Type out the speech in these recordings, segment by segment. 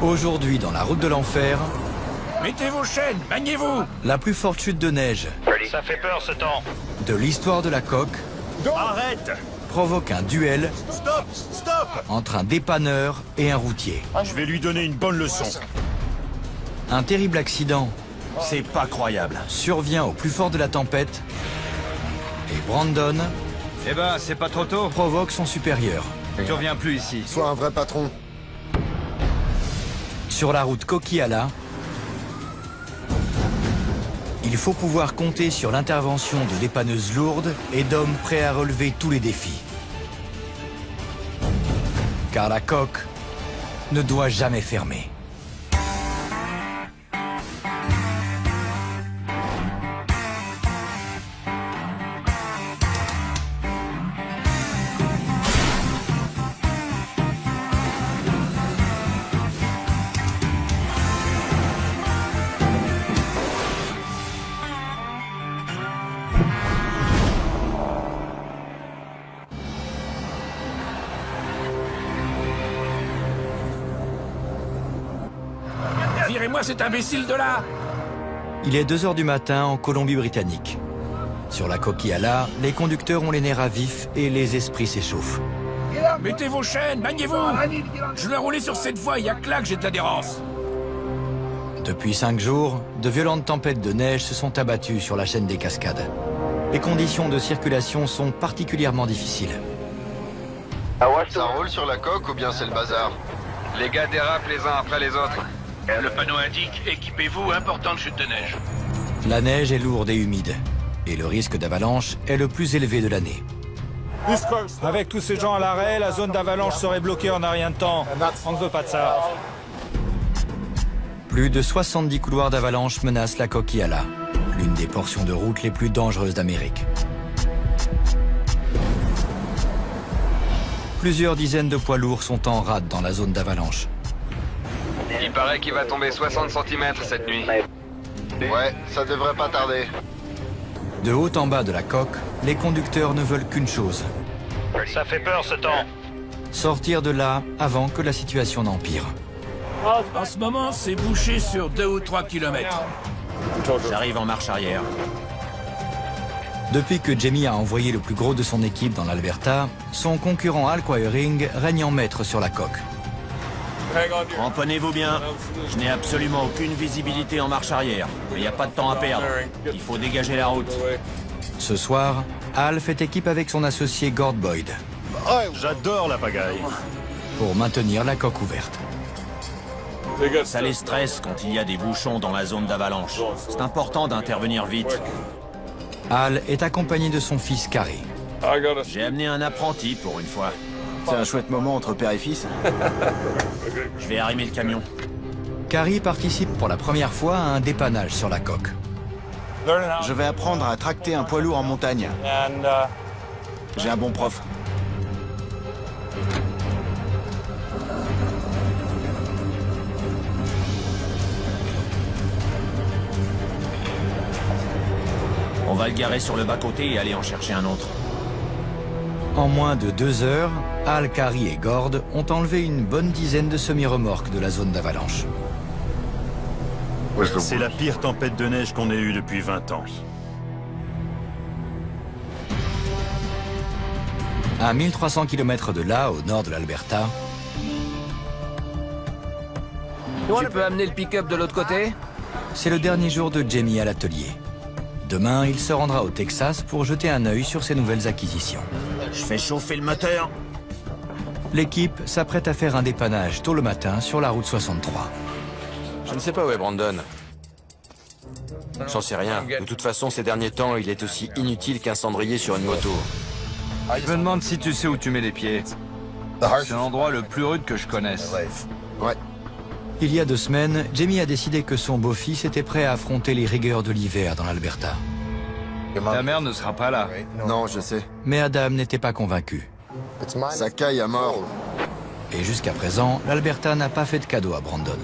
Aujourd'hui, dans la route de l'enfer, Mettez vos chaînes, maniez-vous. la plus forte chute de neige Ça fait peur ce temps. de l'histoire de la coque Arrête. provoque un duel Stop, stop. entre un dépanneur et un routier. Je vais lui donner une bonne leçon. Un terrible accident C'est pas croyable. survient au plus fort de la tempête et Brandon Eh ben, c'est pas trop tôt. provoque son supérieur. Tu reviens plus ici. Sois un vrai patron. Sur la route Coquillala, il faut pouvoir compter sur l'intervention de dépanneuses lourdes et d'hommes prêts à relever tous les défis. Car la coque ne doit jamais fermer. Virez-moi cet imbécile de là. Il est 2 heures du matin en Colombie-Britannique. Sur la Coquillala, les conducteurs ont les nerfs à vif et les esprits s'échauffent. Mettez vos chaînes, maniez-vous. Je vais rouler sur cette voie, il y a que là que j'ai de l'adhérence. Depuis 5 jours, de violentes tempêtes de neige se sont abattues sur la chaîne des Cascades. Les conditions de circulation sont particulièrement difficiles. Ça roule sur la coque ou bien c'est le bazar? Les gars dérapent les uns après les autres. Le panneau indique « Équipez-vous, importante chute de neige ». La neige est lourde et humide, et le risque d'avalanche est le plus élevé de l'année. Avec tous ces gens à l'arrêt, la zone d'avalanche serait bloquée en un rien de temps. On ne veut pas de ça. Plus de 70 couloirs d'avalanche menacent la Coquillala, l'une des portions de route les plus dangereuses d'Amérique. Plusieurs dizaines de poids lourds sont en rade dans la zone d'avalanche. Il paraît qu'il va tomber 60 cm cette nuit. Ouais, ça devrait pas tarder. De haut en bas de la coque, les conducteurs ne veulent qu'une chose, Ça fait peur ce temps. sortir de là avant que la situation n'empire. En ce moment, c'est bouché sur 2 ou 3 kilomètres. J'arrive en marche arrière. Depuis que Jamie a envoyé le plus gros de son équipe dans l'Alberta, son concurrent Al Quiring règne en maître sur la coque. Ramponnez-vous bien. Je n'ai absolument aucune visibilité en marche arrière. Mais il n'y a pas de temps à perdre. Il faut dégager la route. Ce soir, Al fait équipe avec son associé Gord Boyd J'adore la pagaille. pour maintenir la coque ouverte. Ça les stresse quand il y a des bouchons dans la zone d'avalanche. C'est important d'intervenir vite. Al est accompagné de son fils Carrie. J'ai amené un apprenti pour une fois. C'est un chouette moment entre père et fils. Je vais arrimer le camion. Carrie participe pour la première fois à un dépannage sur la coque. Je vais apprendre à tracter un poids lourd en montagne. J'ai un bon prof. On va le garer sur le bas-côté et aller en chercher un autre. En moins de 2 heures, Al, Carrie et Gord ont enlevé une bonne dizaine de semi-remorques de la zone d'avalanche. C'est la pire tempête de neige qu'on ait eue depuis 20 ans. À 1300 km de là, au nord de l'Alberta, Tu peux amener le pick-up de l'autre côté? c'est le dernier jour de Jamie à l'atelier. Demain, il se rendra au Texas pour jeter un œil sur ses nouvelles acquisitions. Je fais chauffer le moteur. L'équipe s'apprête à faire un dépannage tôt le matin sur la route 63. Je ne sais pas où est Brandon. J'en sais rien. De toute façon, ces derniers temps, il est aussi inutile qu'un cendrier sur une moto. Je me demande si tu sais où tu mets les pieds. C'est l'endroit le plus rude que je connaisse. Ouais. Il y a 2 semaines, Jamie a décidé que son beau-fils était prêt à affronter les rigueurs de l'hiver dans l'Alberta. Ta mère ne sera pas là. Non, je sais. Mais Adam n'était pas convaincu. Ça caille à mort. Et jusqu'à présent, l'Alberta n'a pas fait de cadeau à Brandon.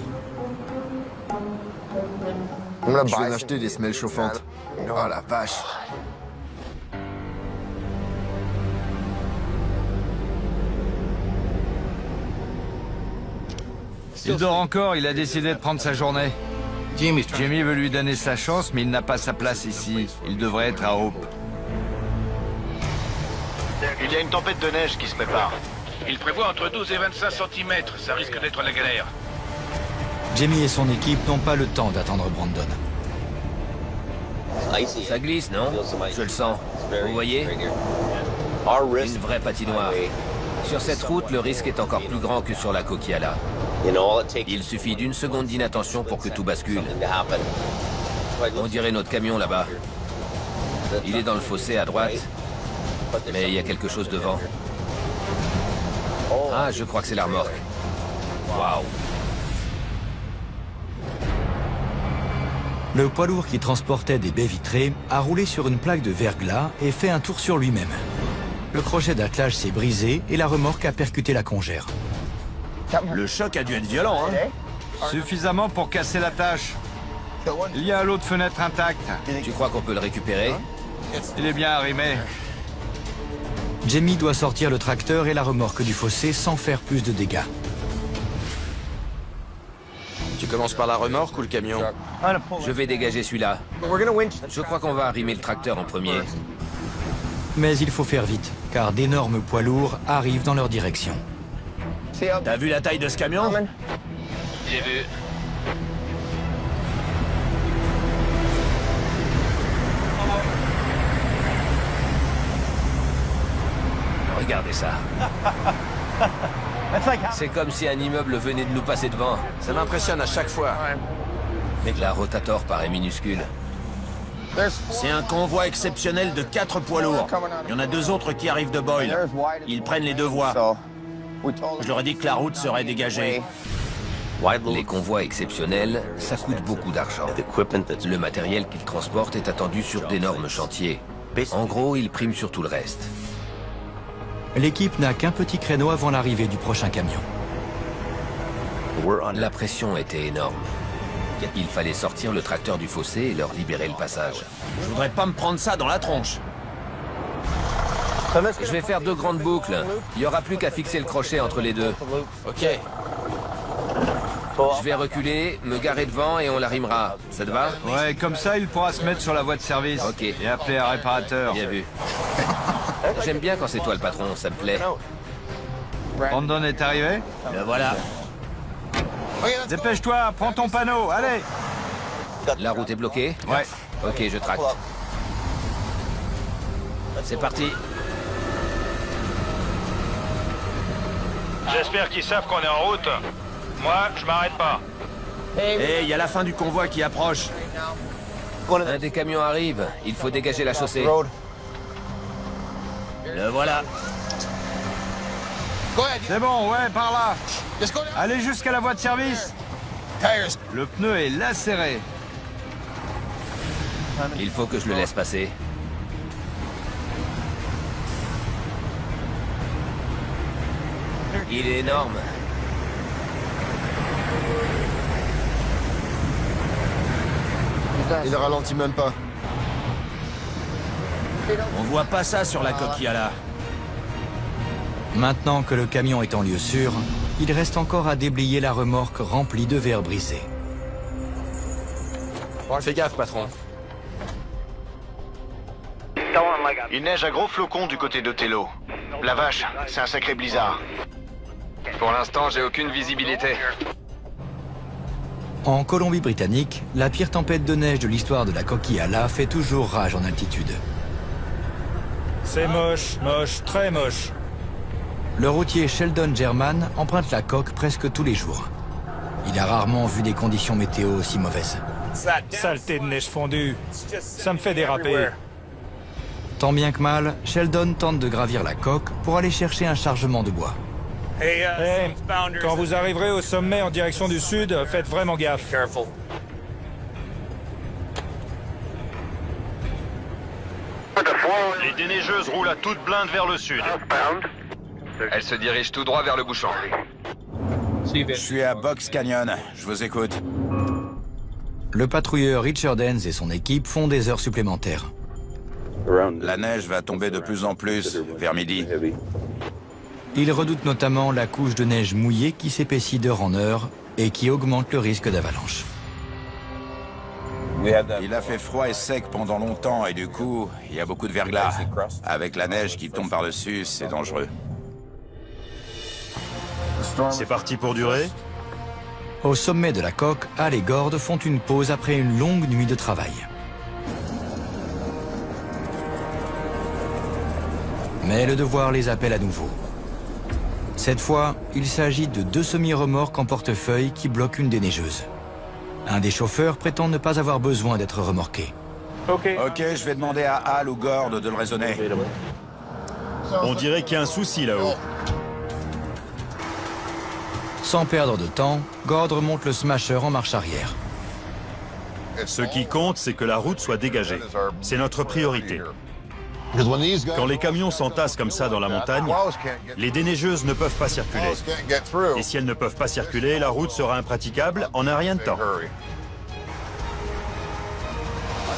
Je vais m'acheter des semelles chauffantes. Oh la vache. Il dort encore, il a décidé de prendre sa journée. Jamie veut lui donner sa chance, mais il n'a pas sa place ici. Il devrait être à Hope. Il y a une tempête de neige qui se prépare. Il prévoit entre 12 et 25 cm. Ça risque d'être la galère. Jamie et son équipe n'ont pas le temps d'attendre Brandon. Ça glisse, non? Je le sens. Vous voyez? Une vraie patinoire. Sur cette route, le risque est encore plus grand que sur la Coquillala. Il suffit d'une seconde d'inattention pour que tout bascule. On dirait notre camion là-bas. Il est dans le fossé à droite, mais il y a quelque chose devant. Ah, je crois que c'est la remorque. Waouh! Le poids lourd qui transportait des baies vitrées a roulé sur une plaque de verglas et fait un tour sur lui-même. Le crochet d'attelage s'est brisé et la remorque a percuté la congère. Le choc a dû être violent, hein? Suffisamment pour casser la tâche. Il y a l'autre fenêtre intacte. Tu crois qu'on peut le récupérer? Il est bien arrimé. Jamie doit sortir le tracteur et la remorque du fossé sans faire plus de dégâts. Tu commences par la remorque ou le camion? Je vais dégager celui-là. Je crois qu'on va arrimer le tracteur en premier. Mais il faut faire vite, car d'énormes poids lourds arrivent dans leur direction. T'as vu la taille de ce camion? J'ai vu. Regardez ça. C'est comme si un immeuble venait de nous passer devant. Ça m'impressionne à chaque fois. La rotator paraît minuscule. C'est un convoi exceptionnel de 4 poids lourds. Il y en a 2 autres qui arrivent de Boyle. Ils prennent les 2 voies. Je leur ai dit que la route serait dégagée. Les convois exceptionnels, ça coûte beaucoup d'argent. Le matériel qu'ils transportent est attendu sur d'énormes chantiers. En gros, ils priment sur tout le reste. L'équipe n'a qu'un petit créneau avant l'arrivée du prochain camion. La pression était énorme. Il fallait sortir le tracteur du fossé et leur libérer le passage. Je voudrais pas me prendre ça dans la tronche. Je vais faire 2 grandes boucles. Il n'y aura plus qu'à fixer le crochet entre les deux. Ok. Je vais reculer, me garer devant et on l'arrimera. Ça te va? Ouais, comme ça, il pourra se mettre sur la voie de service. Ok. Et appeler un réparateur. Bien vu. J'aime bien quand c'est toi le patron, ça me plaît. Brandon est arrivé? Le voilà. Dépêche-toi, prends ton panneau, allez! La route est bloquée? Ouais. Ok, je tracte. C'est parti. J'espère qu'ils savent qu'on est en route. Moi, je m'arrête pas. Et il y a la fin du convoi qui approche. Un des camions arrive, il faut dégager la chaussée. Le voilà. C'est bon, ouais, par là. Allez jusqu'à la voie de service. Le pneu est lacéré. Il faut que je le laisse passer. Il est énorme. Il ralentit même pas. On voit pas ça sur la Coquillala. Maintenant que le camion est en lieu sûr, il reste encore à déblayer la remorque remplie de verres brisés. Fais gaffe, patron. Il neige à gros flocons du côté d'Othello. La vache, c'est un sacré blizzard. Pour l'instant, j'ai aucune visibilité. En Colombie-Britannique, la pire tempête de neige de l'histoire de la Coquillala fait toujours rage en altitude. C'est moche, moche, très moche. Le routier Sheldon German emprunte la coque presque tous les jours. Il a rarement vu des conditions météo aussi mauvaises. Saleté de neige fondue. Ça me fait déraper. Tant bien que mal, Sheldon tente de gravir la coque pour aller chercher un chargement de bois. Quand vous arriverez au sommet en direction du sud, faites vraiment gaffe. Les déneigeuses roulent à toute blinde vers le sud. Elle se dirige tout droit vers le bouchon. Je suis à Box Canyon, je vous écoute. Le patrouilleur Richard Hens et son équipe font des heures supplémentaires. La neige va tomber de plus en plus, vers midi. Ils redoutent notamment la couche de neige mouillée qui s'épaissit d'heure en heure et qui augmente le risque d'avalanche. Il a fait froid et sec pendant longtemps et du coup, il y a beaucoup de verglas. Avec la neige qui tombe par-dessus, c'est dangereux. C'est parti pour durer? Au sommet de la coque, Hal et Gord font une pause après une longue nuit de travail. Mais le devoir les appelle à nouveau. Cette fois, il s'agit de 2 semi-remorques en portefeuille qui bloquent une des neigeuses. Un des chauffeurs prétend ne pas avoir besoin d'être remorqué. Ok, je vais demander à Hal ou Gord de le raisonner. On dirait qu'il y a un souci là-haut. Sans perdre de temps, Gord remonte le Smasher en marche arrière. Ce qui compte, c'est que la route soit dégagée. C'est notre priorité. Quand les camions s'entassent comme ça dans la montagne, les déneigeuses ne peuvent pas circuler. Et si elles ne peuvent pas circuler, la route sera impraticable en un rien de temps.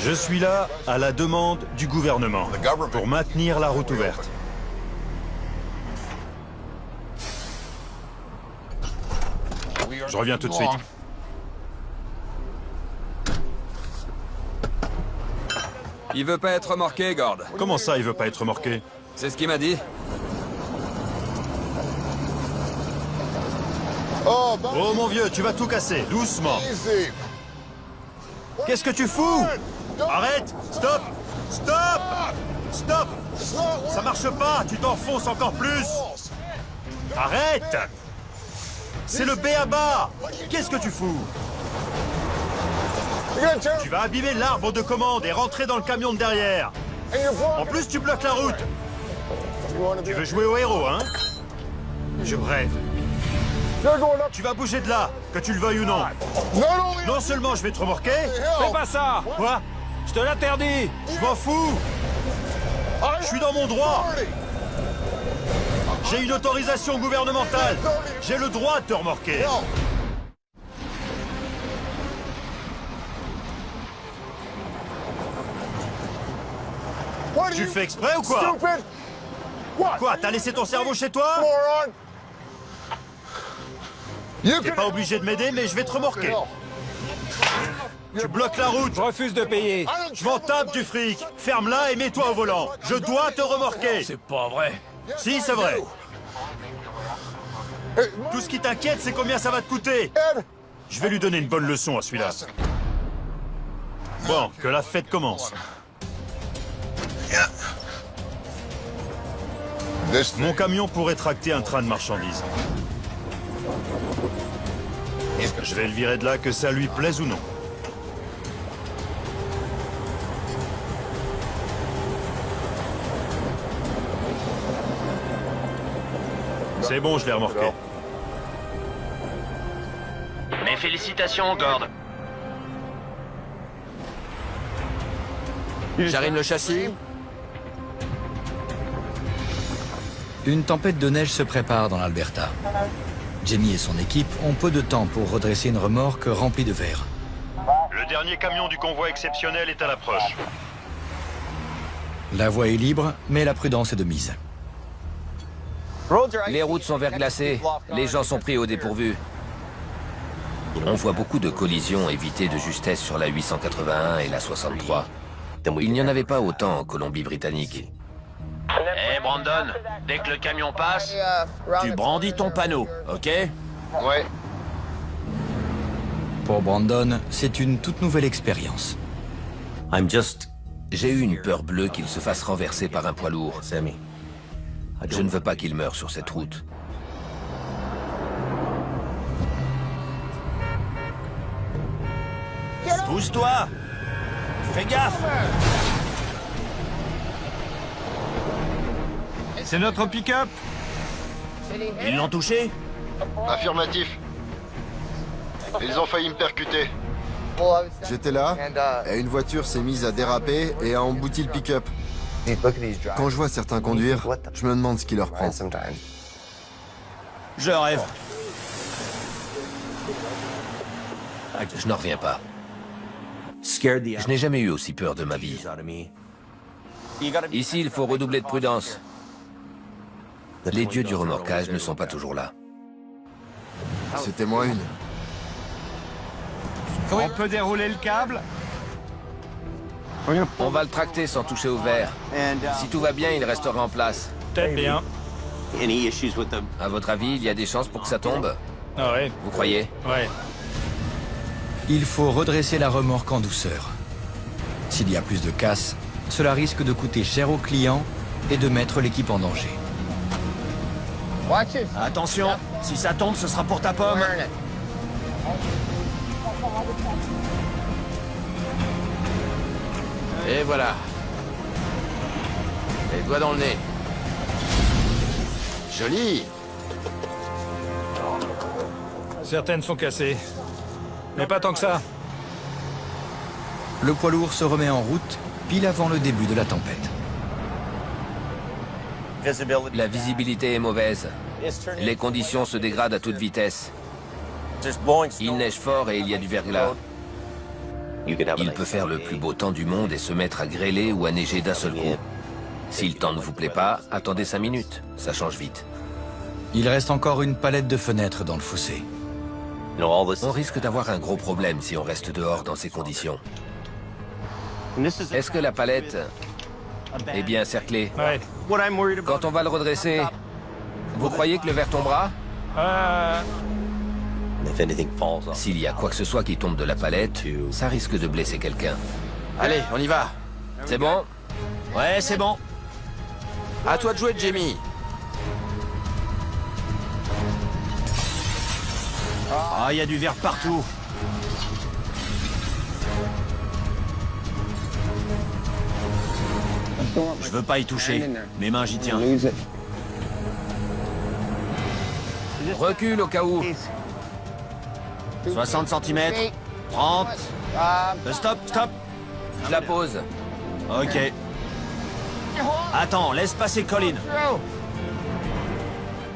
Je suis là à la demande du gouvernement pour maintenir la route ouverte. Je reviens tout de suite. Il veut pas être remorqué, Gord. Comment ça, il veut pas être remorqué? C'est ce qu'il m'a dit. Oh mon vieux, tu vas tout casser, doucement. Qu'est-ce que tu fous? Arrête! Stop! Stop! Stop! Ça marche pas, tu t'enfonces encore plus! Arrête! C'est le b.a.-ba! Qu'est-ce que tu fous? Tu vas abîmer l'arbre de commande et rentrer dans le camion de derrière. En plus, tu bloques la route. Tu veux jouer au héros, hein? Je rêve. Tu vas bouger de là, que tu le veuilles ou non. Non seulement je vais te remorquer... Fais pas ça! Quoi? Je te l'interdis! Je m'en fous! Je suis dans mon droit! J'ai une autorisation gouvernementale! J'ai le droit de te remorquer! Tu le fais exprès ou quoi? Quoi? T'as laissé ton cerveau chez toi? T'es pas obligé de m'aider, mais je vais te remorquer. Tu bloques la route. Je refuse de payer. Je m'en tape du fric. Ferme-la et mets-toi au volant. Je dois te remorquer. C'est pas vrai. Si, c'est vrai. Tout ce qui t'inquiète, c'est combien ça va te coûter. Je vais lui donner une bonne leçon à celui-là. Bon, que la fête commence. Mon camion pourrait tracter un train de marchandises. Je vais le virer de là, que ça lui plaise ou non. C'est bon, je l'ai remorqué. Mes félicitations, Gord. J'arrime le châssis. Une tempête de neige se prépare dans l'Alberta. Jamie et son équipe ont peu de temps pour redresser une remorque remplie de verre. Le dernier camion du convoi exceptionnel est à l'approche. La voie est libre, mais la prudence est de mise. Les routes sont verglacées, les gens sont pris au dépourvu. On voit beaucoup de collisions évitées de justesse sur la 881 et la 63. Il n'y en avait pas autant en Colombie-Britannique. Eh, Brandon, dès que le camion passe, Tu brandis ton panneau, ok? Ouais. Pour Brandon, c'est une toute nouvelle expérience. J'ai eu une peur bleue qu'il se fasse renverser par un poids lourd. Je ne veux pas qu'il meure sur cette route. Pousse-toi! Fais gaffe! C'est notre pick-up. Ils l'ont touché? Affirmatif. Ils ont failli me percuter. J'étais là, et une voiture s'est mise à déraper et a embouti le pick-up. Quand je vois certains conduire, je me demande ce qui leur prend. Je rêve. Je n'en reviens pas. Je n'ai jamais eu aussi peur de ma vie. Ici, il faut redoubler de prudence. Les dieux du remorquage ne sont pas toujours là. C'était moi une. On peut dérouler le câble? On va le tracter sans toucher au verre. Si tout va bien, il restera en place. Peut-être bien. À votre avis, il y a des chances pour que ça tombe? Ah ouais. Vous croyez? Ouais. Il faut redresser la remorque en douceur. S'il y a plus de casse, cela risque de coûter cher aux clients et de mettre l'équipe en danger. Attention, si ça tombe, ce sera pour ta pomme. Et voilà. Les doigts dans le nez. Joli. Certaines sont cassées. Mais pas tant que ça. Le poids lourd se remet en route, pile avant le début de la tempête. La visibilité est mauvaise. Les conditions se dégradent à toute vitesse. Il neige fort et il y a du verglas. Il peut faire le plus beau temps du monde et se mettre à grêler ou à neiger d'un seul coup. Si le temps ne vous plaît pas, attendez 5 minutes. Ça change vite. Il reste encore une palette de fenêtres dans le fossé. On risque d'avoir un gros problème si on reste dehors dans ces conditions. Est-ce que la palette est bien cerclée? Ouais. Quand on va le redresser, vous croyez que le verre tombera? S'il y a quoi que ce soit qui tombe de la palette, ça risque de blesser quelqu'un. Allez, on y va. C'est bon? Ouais, c'est bon. À toi de jouer, Jamie. Ah, il y a du verre partout. Je veux pas y toucher. Mes mains, j'y tiens. Recule au cas où. 60 cm. 30. Stop, stop. Je la pose. Ok. Attends, laisse passer Colin.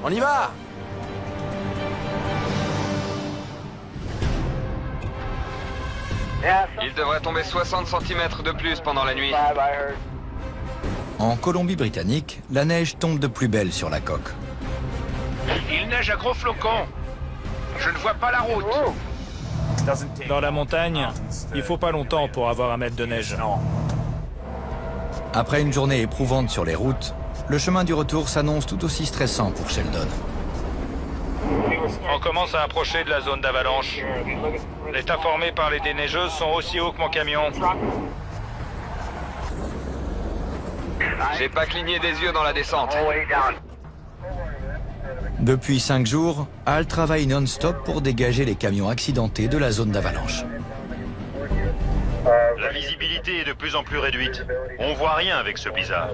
On y va. Il devrait tomber 60 cm de plus pendant la nuit. En Colombie-Britannique, la neige tombe de plus belle sur la coque. Il neige à gros flocons. Je ne vois pas la route. Dans la montagne, il faut pas longtemps pour avoir 1 mètre de neige. Après une journée éprouvante sur les routes, le chemin du retour s'annonce tout aussi stressant pour Sheldon. On commence à approcher de la zone d'avalanche. L'état formé par les déneigeuses sont aussi hauts que mon camion. J'ai pas cligné des yeux dans la descente. Depuis 5 jours, Al travaille non-stop pour dégager les camions accidentés de la zone d'avalanche. La visibilité est de plus en plus réduite. On voit rien avec ce blizzard.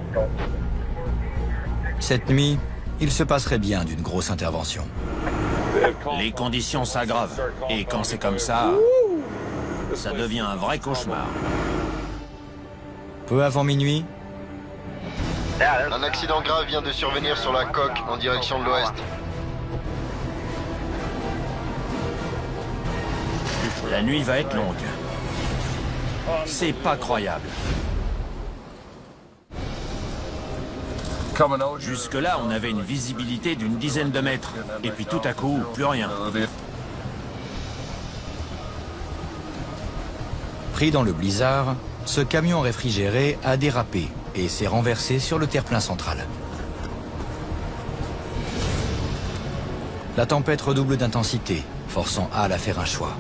Cette nuit, il se passerait bien d'une grosse intervention. Les conditions s'aggravent. Et quand c'est comme ça, ça devient un vrai cauchemar. Peu avant minuit, Un accident grave vient de survenir sur la coque en direction de l'ouest. La nuit va être longue. C'est pas croyable. Jusque-là, on avait une visibilité d'une dizaine de mètres. Et puis tout à coup, plus rien. pris dans le blizzard, ce camion réfrigéré a dérapé et s'est renversé sur le terre-plein central. La tempête redouble d'intensité, forçant Al à faire un choix.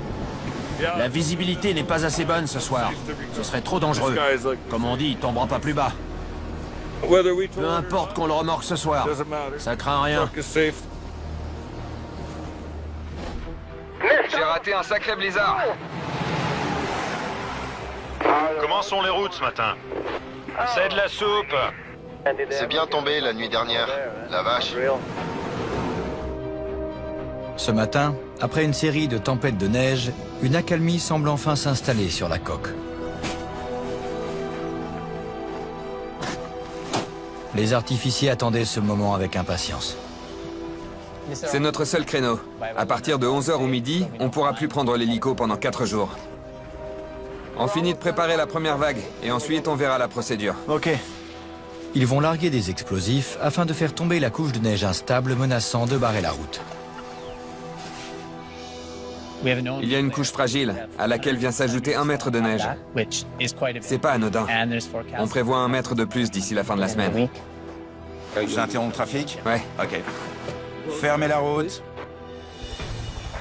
La visibilité n'est pas assez bonne ce soir. Ce serait trop dangereux. Comme on dit, il tombera pas plus bas. Peu importe qu'on le remorque ce soir, ça craint rien. J'ai raté un sacré blizzard. Comment sont les routes ce matin? C'est de la soupe. C'est bien tombé la nuit dernière, la vache. Ce matin, après une série de tempêtes de neige, une accalmie semble enfin s'installer sur la coque. Les artificiers attendaient ce moment avec impatience. C'est notre seul créneau. À partir de 11h ou midi, on pourra plus prendre l'hélico pendant 4 jours. On finit de préparer la première vague, et ensuite on verra la procédure. Ok. Ils vont larguer des explosifs afin de faire tomber la couche de neige instable menaçant de barrer la route. Il y a une couche fragile, à laquelle vient s'ajouter 1 mètre de neige. C'est pas anodin. On prévoit 1 mètre de plus d'ici la fin de la semaine. J'interromps le trafic? Ouais. Ok. Fermez la route.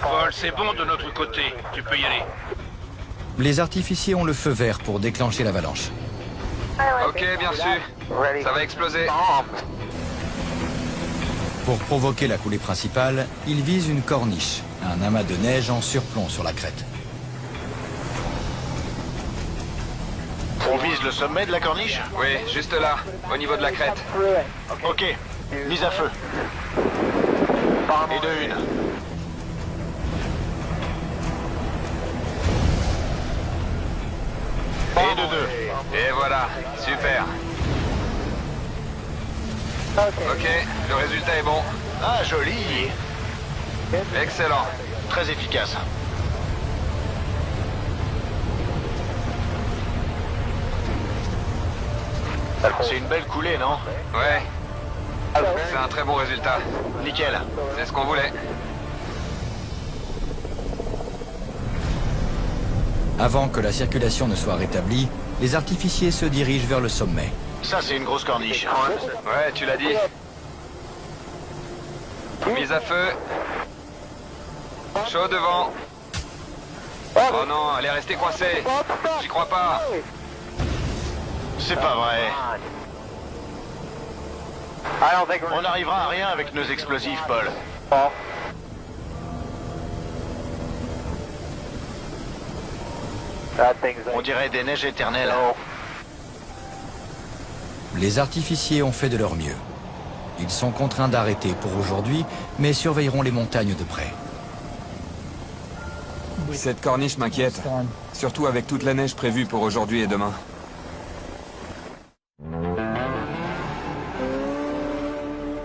Paul, c'est bon de notre côté. Tu peux y aller. Les artificiers ont le feu vert pour déclencher l'avalanche. Ok, bien sûr. Ça va exploser. Pour provoquer la coulée principale, ils visent une corniche, un amas de neige en surplomb sur la crête. On vise le sommet de la corniche? Oui, juste là, au niveau de la crête. Ok. Mise à feu. Et de une. Et de deux. Et voilà, super. Ok, le résultat est bon. Ah, joli. Excellent. Très efficace. C'est une belle coulée, non? Ouais. C'est un très bon résultat. Nickel. C'est ce qu'on voulait. Avant que la circulation ne soit rétablie, les artificiers se dirigent vers le sommet. Ça, c'est une grosse corniche. Ouais, tu l'as dit. Mise à feu. Chaud devant. Oh non, elle est restée coincée. J'y crois pas. C'est pas vrai. On n'arrivera à rien avec nos explosifs, Paul. On dirait des neiges éternelles. Les artificiers ont fait de leur mieux. Ils sont contraints d'arrêter pour aujourd'hui, mais surveilleront les montagnes de près. Cette corniche m'inquiète. Surtout avec toute la neige prévue pour aujourd'hui et demain.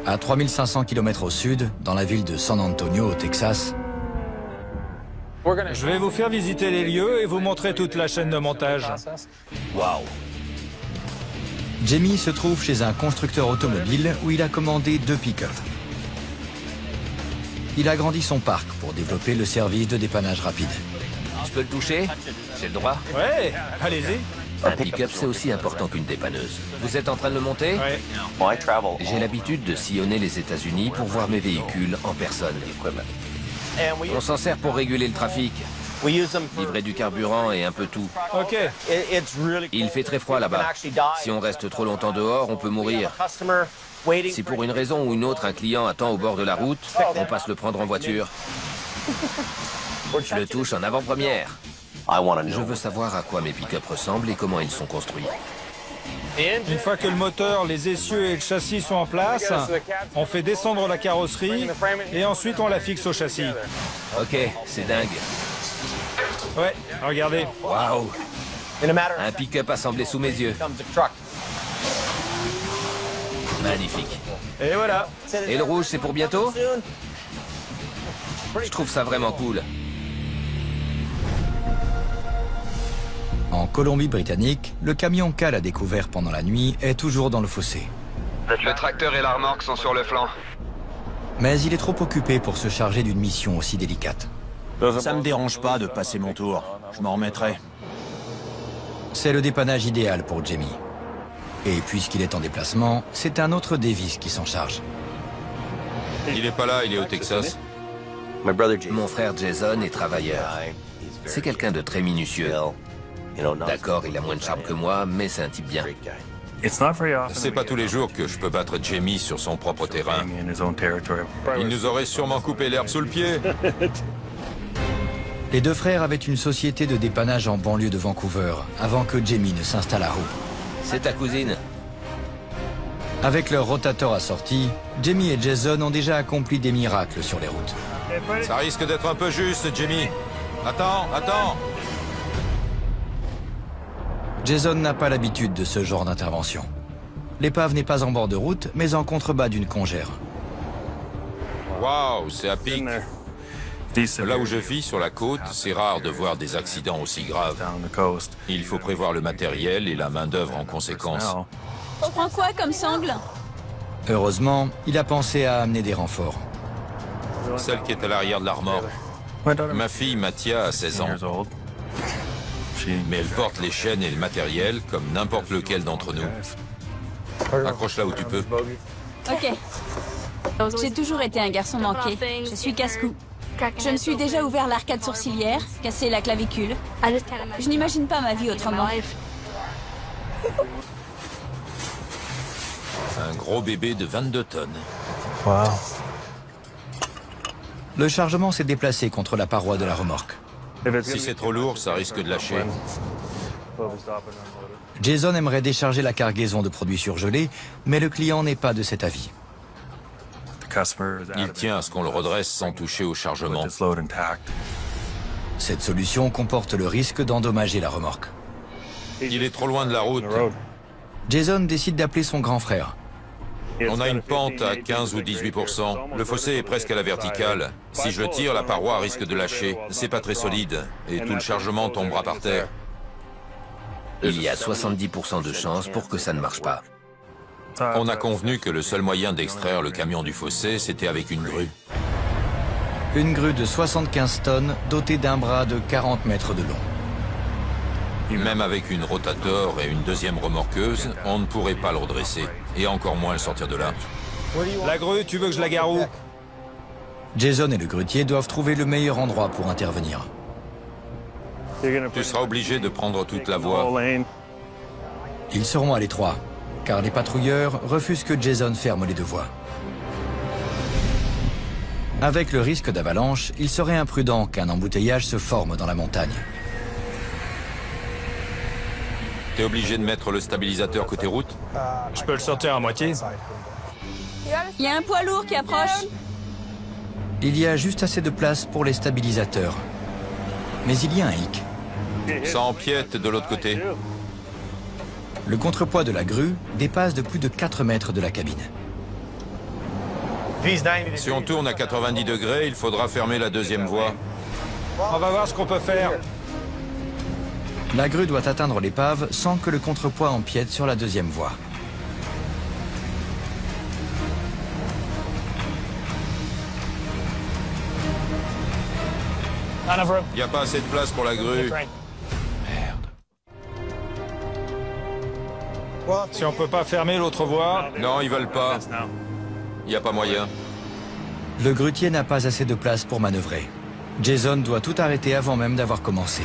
À 3500 km au sud, dans la ville de San Antonio, au Texas, Je vais vous faire visiter les lieux et vous montrer toute la chaîne de montage. Waouh! Jamie se trouve chez un constructeur automobile où il a commandé 2 pick-up. Il a agrandi son parc pour développer le service de dépannage rapide. Je peux le toucher? J'ai le droit? Ouais, allez-y. Un pick-up, c'est aussi important qu'une dépanneuse. Vous êtes en train de le monter? Ouais. J'ai l'habitude de sillonner les États-Unis pour voir mes véhicules en personne. On s'en sert pour réguler le trafic, livrer du carburant et un peu tout. Ok. Il fait très froid là-bas. Si on reste trop longtemps dehors, on peut mourir. Si pour une raison ou une autre un client attend au bord de la route, on passe le prendre en voiture. Je le touche en avant-première. Je veux savoir à quoi mes pick-up ressemblent et comment ils sont construits. Une fois que le moteur, les essieux et le châssis sont en place, on fait descendre la carrosserie et ensuite on la fixe au châssis. Ok, c'est dingue. Ouais, regardez. Waouh! Un pick-up assemblé sous mes yeux. Magnifique. Et voilà. Et le rouge, c'est pour bientôt? Je trouve ça vraiment cool. En Colombie-Britannique, le camion Cal a découvert pendant la nuit est toujours dans le fossé. Le tracteur et la remorque sont sur le flanc. Mais il est trop occupé pour se charger d'une mission aussi délicate. Ça me dérange pas de passer mon tour. Je m'en remettrai. C'est le dépannage idéal pour Jamie. Et puisqu'il est en déplacement, c'est un autre Davis qui s'en charge. Il est pas là, il est au Texas. Mon frère Jason est travailleur. C'est quelqu'un de très minutieux. D'accord, il a moins de charme que moi, mais c'est un type bien. C'est pas tous les jours que je peux battre Jamie sur son propre terrain. Il nous aurait sûrement coupé l'herbe sous le pied. Les deux frères avaient une société de dépannage en banlieue de Vancouver, avant que Jamie ne s'installe à Roux. C'est ta cousine. Avec leur rotateur assorti, Jamie et Jason ont déjà accompli des miracles sur les routes. Ça risque d'être un peu juste, Jamie. Attends, attends. Jason n'a pas l'habitude de ce genre d'intervention. L'épave n'est pas en bord de route, mais en contrebas d'une congère. Waouh, c'est à pic. Là où je vis, sur la côte, c'est rare de voir des accidents aussi graves. Il faut prévoir le matériel et la main-d'œuvre en conséquence. Je prends quoi comme sangle? Heureusement, il a pensé à amener des renforts. Celle qui est à l'arrière de la remorque. Ma fille Mathia a 16 ans. Mais elle porte les chaînes et le matériel comme n'importe lequel d'entre nous. Accroche-la où tu peux. Ok. J'ai toujours été un garçon manqué. Je suis casse-cou. Je me suis déjà ouvert l'arcade sourcilière, cassé la clavicule. Je n'imagine pas ma vie autrement. Un gros bébé de 22 tonnes. Wow. Le chargement s'est déplacé contre la paroi de la remorque. Si c'est trop lourd, ça risque de lâcher. Jason aimerait décharger la cargaison de produits surgelés, mais le client n'est pas de cet avis. Il tient à ce qu'on le redresse sans toucher au chargement. Cette solution comporte le risque d'endommager la remorque. Il est trop loin de la route. Jason décide d'appeler son grand frère. On a une pente à 15 ou 18%. Le fossé est presque à la verticale. Si je tire, la paroi risque de lâcher. C'est pas très solide. Et tout le chargement tombera par terre. Il y a 70% de chances pour que ça ne marche pas. On a convenu que le seul moyen d'extraire le camion du fossé, c'était avec une grue. Une grue de 75 tonnes, dotée d'un bras de 40 mètres de long. Même avec une rotator et une deuxième remorqueuse, on ne pourrait pas le redresser. Et encore moins le sortir de là. La grue, tu veux que je la gare où? Jason et le grutier doivent trouver le meilleur endroit pour intervenir. Tu seras obligé de prendre toute la voie. Ils seront à l'étroit, car les patrouilleurs refusent que Jason ferme les deux voies. Avec le risque d'avalanche, il serait imprudent qu'un embouteillage se forme dans la montagne. T'es obligé de mettre le stabilisateur côté route? Je peux le sortir à moitié. Il y a un poids lourd qui approche. Il y a juste assez de place pour les stabilisateurs. Mais il y a un hic. Ça empiète de l'autre côté. Le contrepoids de la grue dépasse de plus de 4 mètres de la cabine. Si on tourne à 90 degrés, il faudra fermer la deuxième voie. On va voir ce qu'on peut faire. La grue doit atteindre l'épave sans que le contrepoids empiète sur la deuxième voie. Il n'y a pas assez de place pour la grue. Si on peut pas fermer l'autre voie... Non, ils veulent pas. Il n'y a pas moyen. Le grutier n'a pas assez de place pour manœuvrer. Jason doit tout arrêter avant même d'avoir commencé.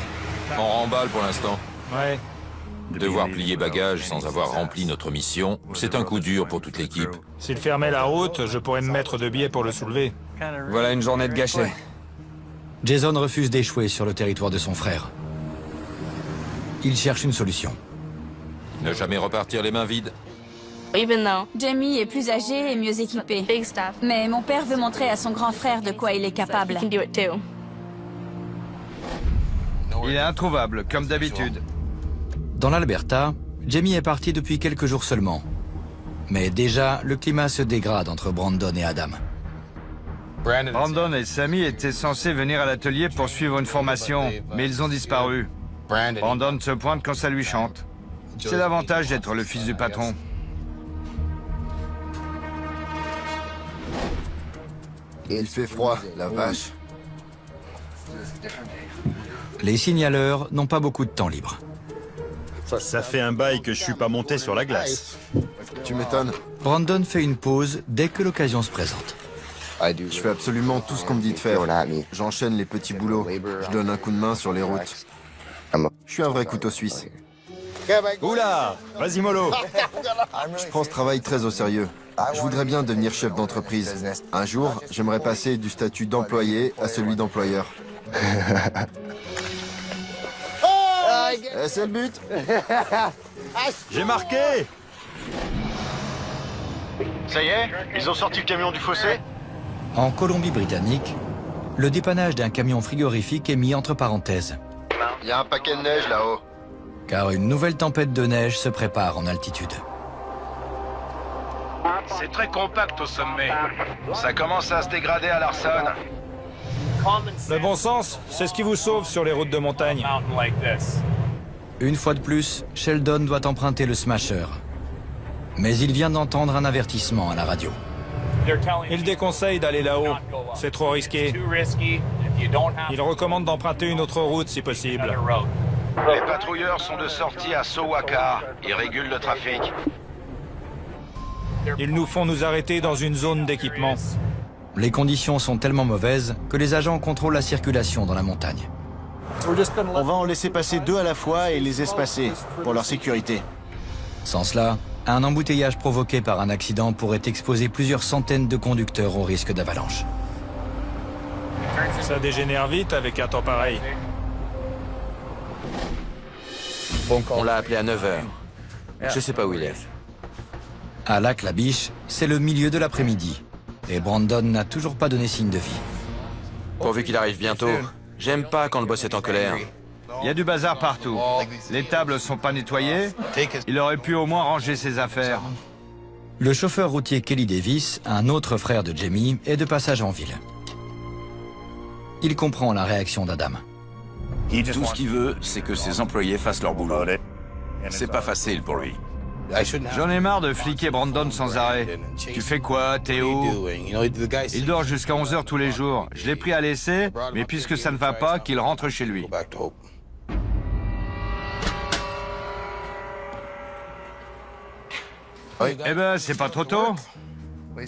On remballe pour l'instant. Ouais. Devoir plier bagages sans avoir rempli notre mission, c'est un coup dur pour toute l'équipe. S'il fermait la route, je pourrais me mettre de biais pour le soulever. Voilà une journée de gâchets. Jason refuse d'échouer sur le territoire de son frère. Il cherche une solution. Ne jamais repartir les mains vides. Jamie est plus âgé et mieux équipé. Mais mon père veut montrer à son grand frère de quoi il est capable. Il est introuvable, comme d'habitude. Dans l'Alberta, Jamie est parti depuis quelques jours seulement. Mais déjà, le climat se dégrade entre Brandon et Adam. Brandon et Sammy étaient censés venir à l'atelier pour suivre une formation, mais ils ont disparu. Brandon se pointe quand ça lui chante. C'est l'avantage d'être le fils du patron. Il fait froid, la vache. Les signaleurs n'ont pas beaucoup de temps libre. Ça fait un bail que je suis pas monté sur la glace. Tu m'étonnes. Brandon fait une pause dès que l'occasion se présente. Je fais absolument tout ce qu'on me dit de faire. J'enchaîne les petits boulots. Je donne un coup de main sur les routes. Je suis un vrai couteau suisse. Oula! Vas-y, mollo! Je prends ce travail très au sérieux. Je voudrais bien devenir chef d'entreprise. Un jour, j'aimerais passer du statut d'employé à celui d'employeur. C'est le but. J'ai marqué! Ça y est? Ils ont sorti le camion du fossé? En Colombie-Britannique, le dépannage d'un camion frigorifique est mis entre parenthèses. Il y a un paquet de neige là-haut. Car une nouvelle tempête de neige se prépare en altitude. C'est très compact au sommet. Ça commence à se dégrader à Larson. Le bon sens, c'est ce qui vous sauve sur les routes de montagne. Une fois de plus, Sheldon doit emprunter le Smasher. Mais il vient d'entendre un avertissement à la radio. Ils déconseillent d'aller là-haut. C'est trop risqué. Il recommande d'emprunter une autre route si possible. Les patrouilleurs sont de sortie à Sowaka. Ils régulent le trafic. Ils nous font nous arrêter dans une zone d'équipement. Les conditions sont tellement mauvaises que les agents contrôlent la circulation dans la montagne. On va en laisser passer 2 à la fois et les espacer, pour leur sécurité. Sans cela, un embouteillage provoqué par un accident pourrait exposer plusieurs centaines de conducteurs au risque d'avalanche. Ça dégénère vite avec un temps pareil. On l'a appelé à 9h. Je sais pas où il est. À Lac-la-Biche, c'est le milieu de l'après-midi. Et Brandon n'a toujours pas donné signe de vie. Pourvu qu'il arrive bientôt. J'aime pas quand le boss est en colère. Il y a du bazar partout. Les tables sont pas nettoyées. Il aurait pu au moins ranger ses affaires. Le chauffeur routier Kelly Davis, un autre frère de Jamie, est de passage en ville. Il comprend la réaction d'Adam. Tout ce qu'il veut, c'est que ses employés fassent leur boulot. C'est pas facile pour lui. J'en ai marre de fliquer Brandon sans arrêt. Tu fais quoi, Théo? Il dort jusqu'à 11h tous les jours. Je l'ai pris à l'essai, mais puisque ça ne va pas, qu'il rentre chez lui. Eh ben, c'est pas trop tôt.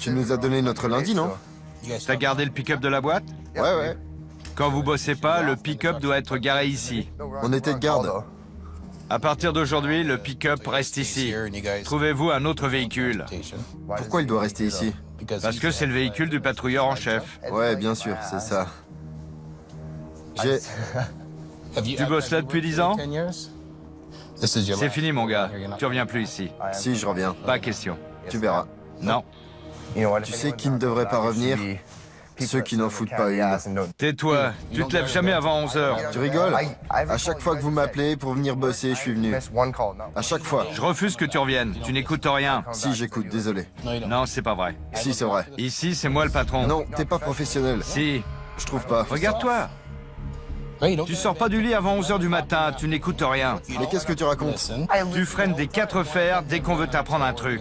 Tu nous as donné notre lundi, non? T'as gardé le pick-up de la boîte? Ouais. Quand vous bossez pas, le pick-up doit être garé ici. On était de garde. À partir d'aujourd'hui, le pick-up reste ici. Trouvez-vous un autre véhicule. Pourquoi il doit rester ici? Parce que c'est le véhicule du patrouilleur en chef. Ouais, bien sûr, c'est ça. Tu bosses là depuis 10 ans? C'est fini, mon gars. Tu reviens plus ici. Si, je reviens. Pas question. Tu verras. Non. Tu sais qui ne devrait pas revenir? Ceux qui n'en foutent pas une. Tais-toi. Tu te lèves jamais avant 11h. Tu rigoles? À chaque fois que vous m'appelez pour venir bosser, je suis venu. À chaque fois. Je refuse que tu reviennes. Tu n'écoutes rien. Si, j'écoute, désolé. Non, c'est pas vrai. Si, c'est vrai. Ici, c'est moi le patron. Non, t'es pas professionnel. Si. Je trouve pas. Regarde-toi. Tu sors pas du lit avant 11h du matin, tu n'écoutes rien. Mais qu'est-ce que tu racontes? Tu freines des 4 fers dès qu'on veut t'apprendre un truc.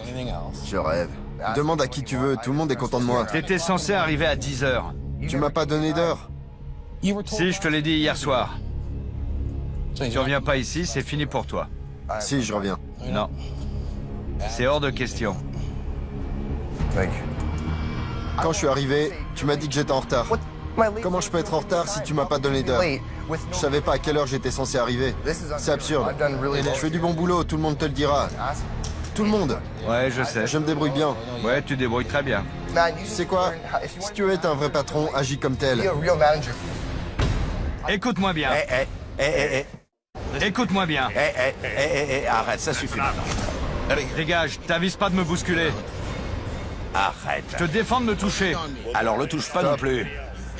Je rêve. Demande à qui tu veux, tout le monde est content de moi. T'étais censé arriver à 10h. Tu m'as pas donné d'heure. Si, je te l'ai dit hier soir. Tu reviens pas ici, c'est fini pour toi. Si, je reviens. Non. C'est hors de question. Quand je suis arrivé, tu m'as dit que j'étais en retard. Comment je peux être en retard si tu m'as pas donné d'heure? Je savais pas à quelle heure j'étais censé arriver. C'est absurde. Je fais du bon boulot, tout le monde te le dira. Tout le monde. Ouais, je sais. Je me débrouille bien. Ouais, tu débrouilles très bien. Tu sais quoi? Si tu veux être un vrai patron, agis comme tel. Écoute-moi bien. Écoute-moi bien. Arrête, ça suffit maintenant. Dégage, t'avises pas de me bousculer. Arrête. Je te défends de me toucher. Alors le touche pas non plus.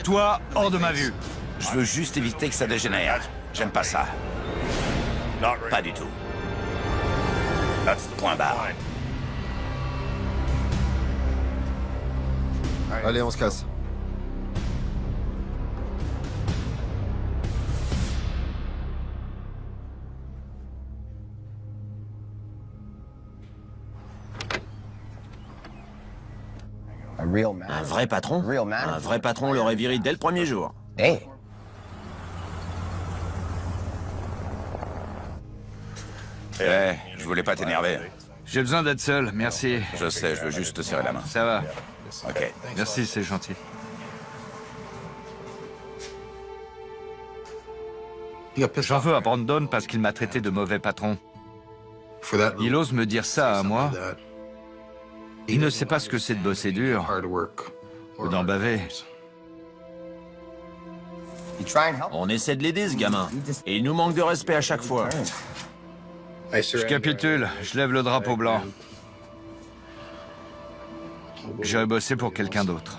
Toi, hors de ma vue. Je veux juste éviter que ça dégénère. J'aime pas ça. Pas du tout. Point barre. Allez, on se casse. Un vrai patron? Un vrai patron l'aurait viré dès le premier jour. Je voulais pas t'énerver. J'ai besoin d'être seul, merci. Je sais, je veux juste te serrer la main. Ça va. Ok. Merci, c'est gentil. J'en veux à Brandon parce qu'il m'a traité de mauvais patron. Il ose me dire ça à moi. Il ne sait pas ce que c'est de bosser dur ou d'en baver. On essaie de l'aider, ce gamin. Et il nous manque de respect à chaque fois. Je capitule, je lève le drapeau blanc. J'irai bosser pour quelqu'un d'autre.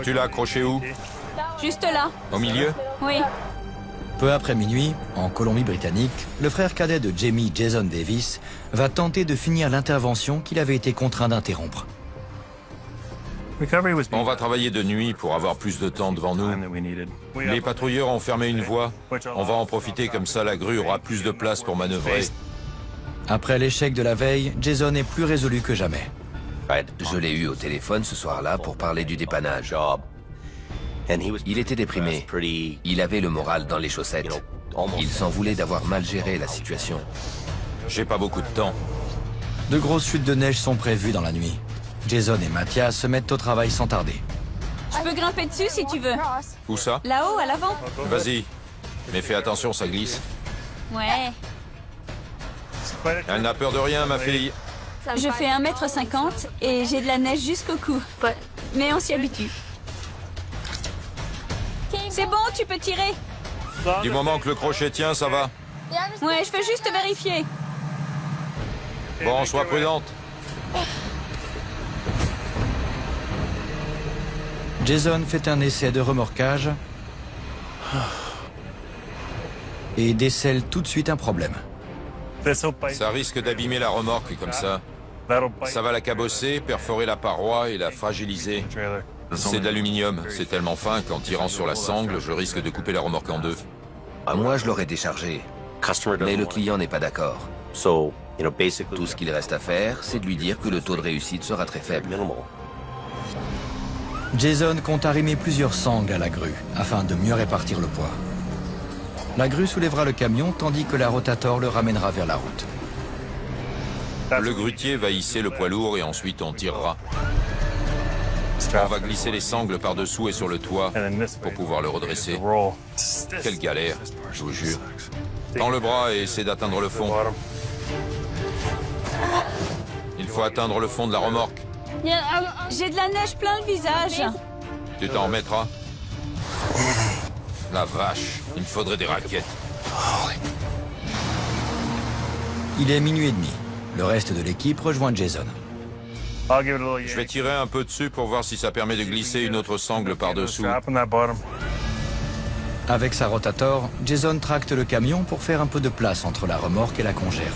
Tu l'as accroché où? Juste là. Au milieu? Oui. Peu après minuit, en Colombie-Britannique, le frère cadet de Jamie, Jason Davis, va tenter de finir l'intervention qu'il avait été contraint d'interrompre. On va travailler de nuit pour avoir plus de temps devant nous. Les patrouilleurs ont fermé une voie. On va en profiter, comme ça la grue aura plus de place pour manœuvrer. Après l'échec de la veille, Jason est plus résolu que jamais. Je l'ai eu au téléphone ce soir-là pour parler du dépannage. Il était déprimé. Il avait le moral dans les chaussettes. Il s'en voulait d'avoir mal géré la situation. J'ai pas beaucoup de temps. De grosses chutes de neige sont prévues dans la nuit. Jason et Mathias se mettent au travail sans tarder. Je peux grimper dessus si tu veux. Où ça? Là-haut, à l'avant. Vas-y. Mais fais attention, ça glisse. Ouais. Elle n'a peur de rien, ma fille. Je fais 1m50 et j'ai de la neige jusqu'au cou. Mais on s'y habitue. C'est bon, tu peux tirer. Du moment que le crochet tient, ça va. Ouais, je veux juste vérifier. Bon, sois prudente. Jason fait un essai de remorquage et décèle tout de suite un problème. Ça risque d'abîmer la remorque comme ça. Ça va la cabosser, perforer la paroi et la fragiliser. C'est de l'aluminium, c'est tellement fin qu'en tirant sur la sangle, je risque de couper la remorque en deux. Moi, je l'aurais déchargé. Mais le client n'est pas d'accord. Tout ce qu'il reste à faire, c'est de lui dire que le taux de réussite sera très faible. Jason compte arrimer plusieurs sangles à la grue afin de mieux répartir le poids. La grue soulèvera le camion tandis que la rotator le ramènera vers la route. Le grutier va hisser le poids lourd et ensuite on tirera. On va glisser les sangles par-dessous et sur le toit pour pouvoir le redresser. Quelle galère, je vous jure. Tends le bras et essaie d'atteindre le fond. Il faut atteindre le fond de la remorque. J'ai de la neige plein le visage. Tu t'en remettras. La vache, il me faudrait des raquettes. Il est minuit et demi. Le reste de l'équipe rejoint Jason. Je vais tirer un peu dessus pour voir si ça permet de glisser une autre sangle par-dessous. Avec sa rotator, Jason tracte le camion pour faire un peu de place entre la remorque et la congère.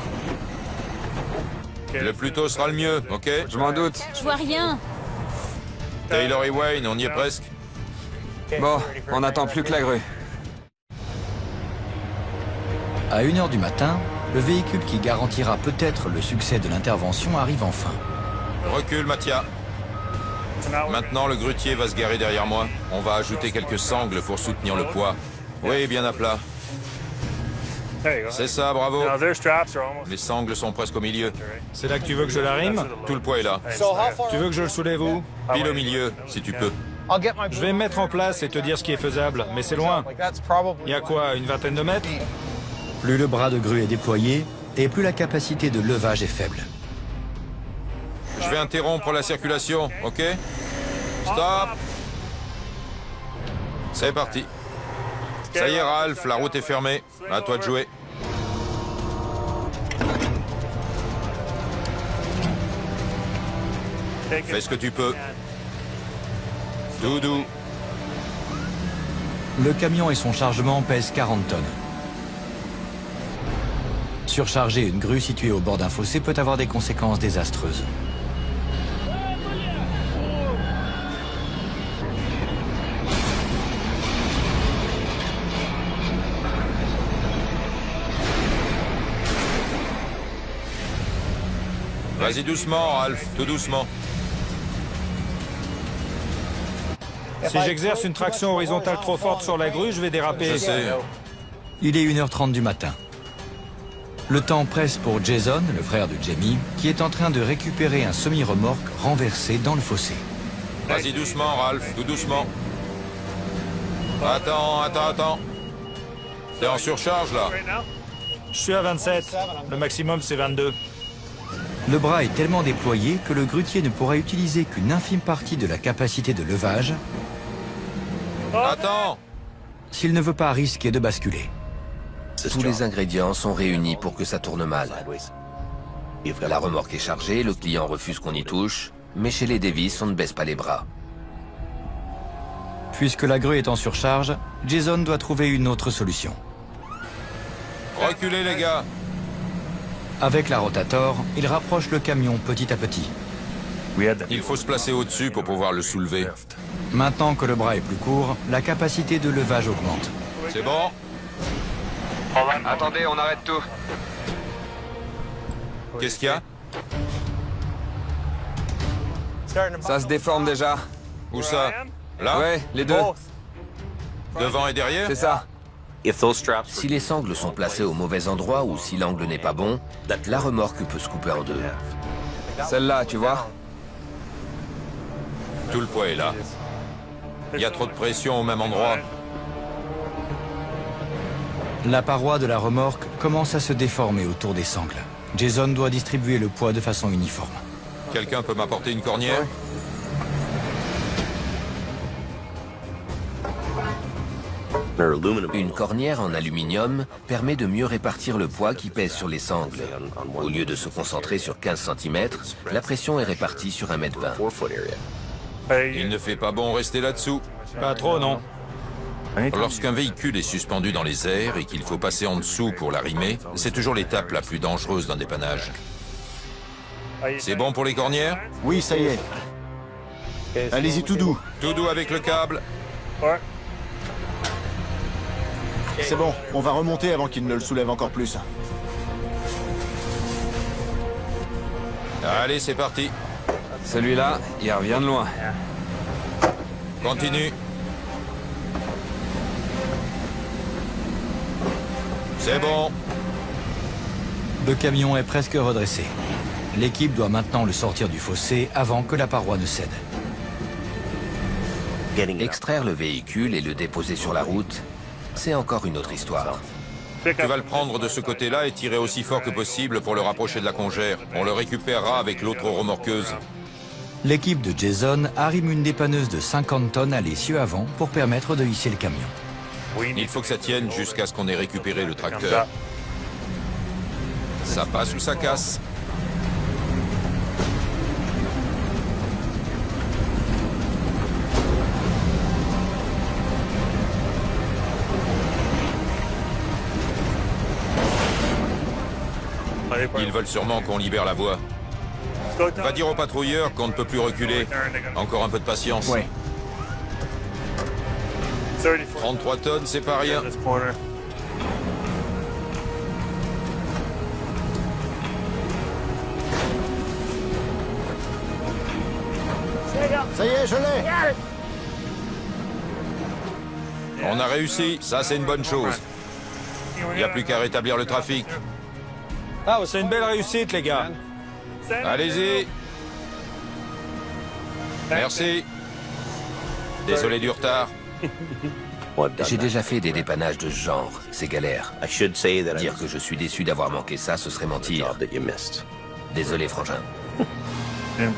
Le plus tôt sera le mieux, ok? Je m'en doute. Je vois rien. Taylor et Wayne, on y est presque. Bon, on n'attend plus que la grue. À 1h du matin, le véhicule qui garantira peut-être le succès de l'intervention arrive enfin. Recule, Mathia. Maintenant, le grutier va se garer derrière moi. On va ajouter quelques sangles pour soutenir le poids. Oui, bien à plat. C'est ça, bravo. Les sangles sont presque au milieu. C'est là que tu veux que je l'arrime? Tout le poids est là. Tu veux que je le soulève où? Pile au milieu, si tu peux. Je vais me mettre en place et te dire ce qui est faisable, mais c'est loin. Il y a quoi, une vingtaine de mètres? Plus le bras de grue est déployé, et plus la capacité de levage est faible. Je vais interrompre la circulation, ok? Stop! C'est parti. Ça y est, Ralph, la route est fermée. À toi de jouer. Fais ce que tu peux. Doudou. Le camion et son chargement pèsent 40 tonnes. Surcharger une grue située au bord d'un fossé peut avoir des conséquences désastreuses. Vas-y doucement, Ralph, tout doucement. Si j'exerce une traction horizontale trop forte sur la grue, je vais déraper. Je sais. Il est 1h30 du matin. Le temps presse pour Jason, le frère de Jamie, qui est en train de récupérer un semi-remorque renversé dans le fossé. Vas-y doucement, Ralph, tout doucement. Attends. T'es en surcharge, là? Je suis à 27. Le maximum, c'est 22. Le bras est tellement déployé que le grutier ne pourra utiliser qu'une infime partie de la capacité de levage Attends! s'il ne veut pas risquer de basculer. Tous les ingrédients sont réunis pour que ça tourne mal. La remorque est chargée, le client refuse qu'on y touche, mais chez les Davis, on ne baisse pas les bras. Puisque la grue est en surcharge, Jason doit trouver une autre solution. Reculez, les gars! Avec la rotator, il rapproche le camion petit à petit. Il faut se placer au-dessus pour pouvoir le soulever. Maintenant que le bras est plus court, la capacité de levage augmente. C'est bon? Attendez, on arrête tout. Qu'est-ce qu'il y a? Ça se déforme déjà. Où ça? Là? Ouais, les deux. Devant et derrière? C'est ça. Si les sangles sont placées au mauvais endroit ou si l'angle n'est pas bon, la remorque peut se couper en deux. Celle-là, tu vois? Tout le poids est là. Il y a trop de pression au même endroit. La paroi de la remorque commence à se déformer autour des sangles. Jason doit distribuer le poids de façon uniforme. Quelqu'un peut m'apporter une cornière? Une cornière en aluminium permet de mieux répartir le poids qui pèse sur les sangles. Au lieu de se concentrer sur 15 cm, la pression est répartie sur 1,20 m. Il ne fait pas bon rester là-dessous. Pas trop, non. Lorsqu'un véhicule est suspendu dans les airs et qu'il faut passer en dessous pour l'arrimer, c'est toujours l'étape la plus dangereuse d'un dépannage. C'est bon pour les cornières? Oui, ça y est. Allez-y tout doux. Tout doux avec le câble. C'est bon, on va remonter avant qu'il ne le soulève encore plus. Allez, c'est parti. Celui-là, il revient de loin. Continue. C'est bon. Le camion est presque redressé. L'équipe doit maintenant le sortir du fossé avant que la paroi ne cède. Extraire le véhicule et le déposer sur la route, c'est encore une autre histoire. Tu vas le prendre de ce côté-là et tirer aussi fort que possible pour le rapprocher de la congère. On le récupérera avec l'autre remorqueuse. L'équipe de Jason arrime une dépanneuse de 50 tonnes à l'essieu avant pour permettre de hisser le camion. Il faut que ça tienne jusqu'à ce qu'on ait récupéré le tracteur. Ça passe ou ça casse. Ils veulent sûrement qu'on libère la voie. Va dire aux patrouilleurs qu'on ne peut plus reculer. Encore un peu de patience. Ouais. 33 tonnes, c'est pas rien. Ça y est, je l'ai. On a réussi, ça c'est une bonne chose. Il n'y a plus qu'à rétablir le trafic. Ah, c'est une belle réussite, les gars. Allez-y. Merci. Désolé du retard. J'ai déjà fait des dépannages de ce genre, c'est galère. Dire que je suis déçu d'avoir manqué ça, ce serait mentir. Désolé, frangin.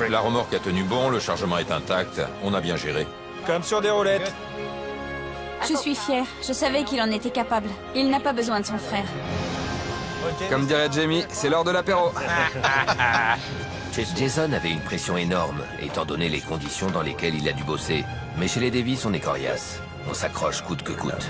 La remorque a tenu bon, le chargement est intact, on a bien géré. Comme sur des roulettes. Je suis fière. Je savais qu'il en était capable. Il n'a pas besoin de son frère. Comme dirait Jamie, c'est l'heure de l'apéro. Jason avait une pression énorme, étant donné les conditions dans lesquelles il a dû bosser. Mais chez les Davis, on est coriace. On s'accroche coûte que coûte.